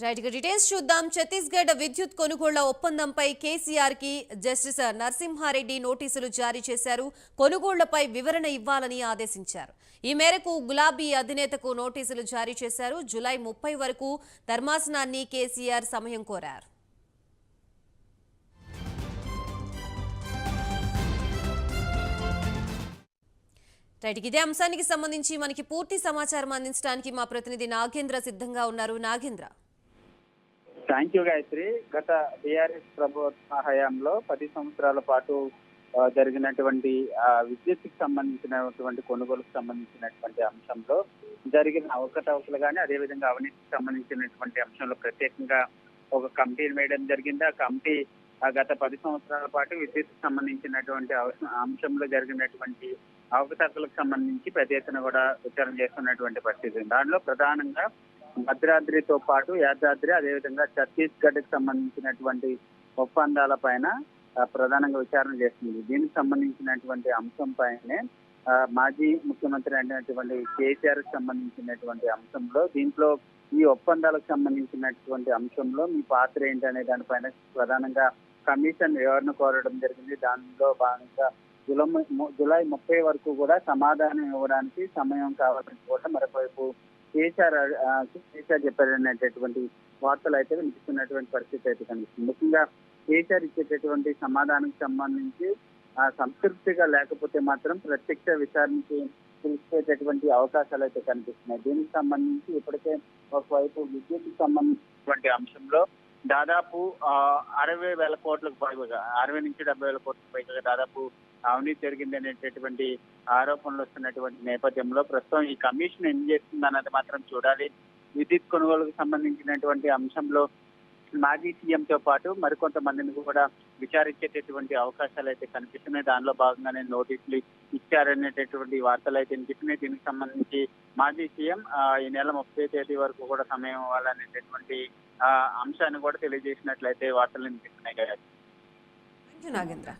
Right గా details చూద్దాం. ఛత్తీస్గఢ్ విద్యుత్ కొనుగోళ్ల ఒప్పందంపై కేసీఆర్ కి జస్టిస్ నరసింహారెడ్డి నోటీసులు జారీ చేశారు. కొనుగోళ్లపై వివరణ ఇవ్వాలని ఆదేశించారు. ఈ మేరకు గులాబీ అధినేతకు నోటీసులు జారీ చేశారు. జూలై 30 వరకు ధర్మాసనాన్ని కేసీఆర్ సమయం కోరారు. రైట్ ఇదే అంశానికి సంబంధించి మనకి పూర్తి సమాచారం అందించడానికి మా ప్రతినిధి నాగేంద్ర సిద్ధంగా ఉన్నారు. Nagendra, thank you Gayatri. గత టీఆర్ఎస్ ప్రభుత్వ హయాంలో 10 సంవత్సరాల పాటు జరిగినటువంటి విద్యుత్కి సంబంధించినటువంటి కొనుగోలుకు సంబంధించినటువంటి అంశంలో జరిగిన అవకతవకలు కానీ, అదేవిధంగా అవినీతికి సంబంధించినటువంటి అంశంలో ప్రత్యేకంగా ఒక కమిటీని వేయడం జరిగింది. ఆ కమిటీ గత 10 సంవత్సరాల పాటు విద్యుత్కి సంబంధించినటువంటి అంశంలో జరిగినటువంటి అవకతవకలకు సంబంధించి పెద్ద ఎత్తున కూడా విచారణ చేస్తున్నటువంటి పరిస్థితి. దానిలో ప్రధానంగా భద్రాద్రితో పాటు యాదాద్రి, అదేవిధంగా ఛత్తీస్గఢ్ కి సంబంధించినటువంటి ఒప్పందాల పైన ప్రధానంగా విచారణ చేస్తుంది. దీనికి సంబంధించినటువంటి అంశం పైనే మాజీ ముఖ్యమంత్రి అయినటువంటి కేసీఆర్ కి సంబంధించినటువంటి అంశంలో, దీంట్లో ఈ ఒప్పందాలకు సంబంధించినటువంటి అంశంలో మీ పాత్ర ఏంటి అనే దానిపైన ప్రధానంగా కమిషన్ వివరణ కోరడం జరిగింది. దానిలో భాగంగా జూలై 30 వరకు కూడా సమాధానం ఇవ్వడానికి సమయం కావాలని కూడా మరొకవైపు కేసీఆర్ చెప్పారనేటటువంటి వార్తలు అయితే వినిపిస్తున్నటువంటి పరిస్థితి అయితే కనిపిస్తుంది. ముఖ్యంగా కేసీఆర్ ఇచ్చేటటువంటి సమాధానానికి సంబంధించి సంతృప్తిగా లేకపోతే మాత్రం ప్రత్యక్ష విచారణకి పిలిచేటటువంటి అవకాశాలు అయితే కనిపిస్తున్నాయి. దీనికి సంబంధించి ఇప్పటికే ఒకవైపు విద్యుత్కి సంబంధించినటువంటి అంశంలో దాదాపు 60,000 కోట్లకు పైగా, 60 నుంచి 70,000 కోట్లకు పైగా దాదాపు అవినీతి జరిగింది అనేటటువంటి ఆరోపణలు వస్తున్నటువంటి నేపథ్యంలో ప్రస్తుతం ఈ కమిషన్ ఏం చేస్తుంది అన్నది మాత్రం చూడాలి. విద్యుత్ కొనుగోలుకు సంబంధించినటువంటి అంశంలో మాజీ సీఎంతో పాటు మరికొంతమందిని కూడా విచారించేటటువంటి అవకాశాలు అయితే కనిపిస్తున్నాయి. దానిలో భాగంగానే నోటీసులు ఇచ్చారనేటటువంటి వార్తలు అయితే వినిపిస్తున్నాయి. దీనికి సంబంధించి మాజీ సీఎం ఈ నెల 30 తేదీ వరకు కూడా సమయం ఇవ్వాలనేటటువంటి అంశాన్ని కూడా తెలియజేసినట్లయితే వార్తలు వినిపిస్తున్నాయి కదా. నాగేంద్ర.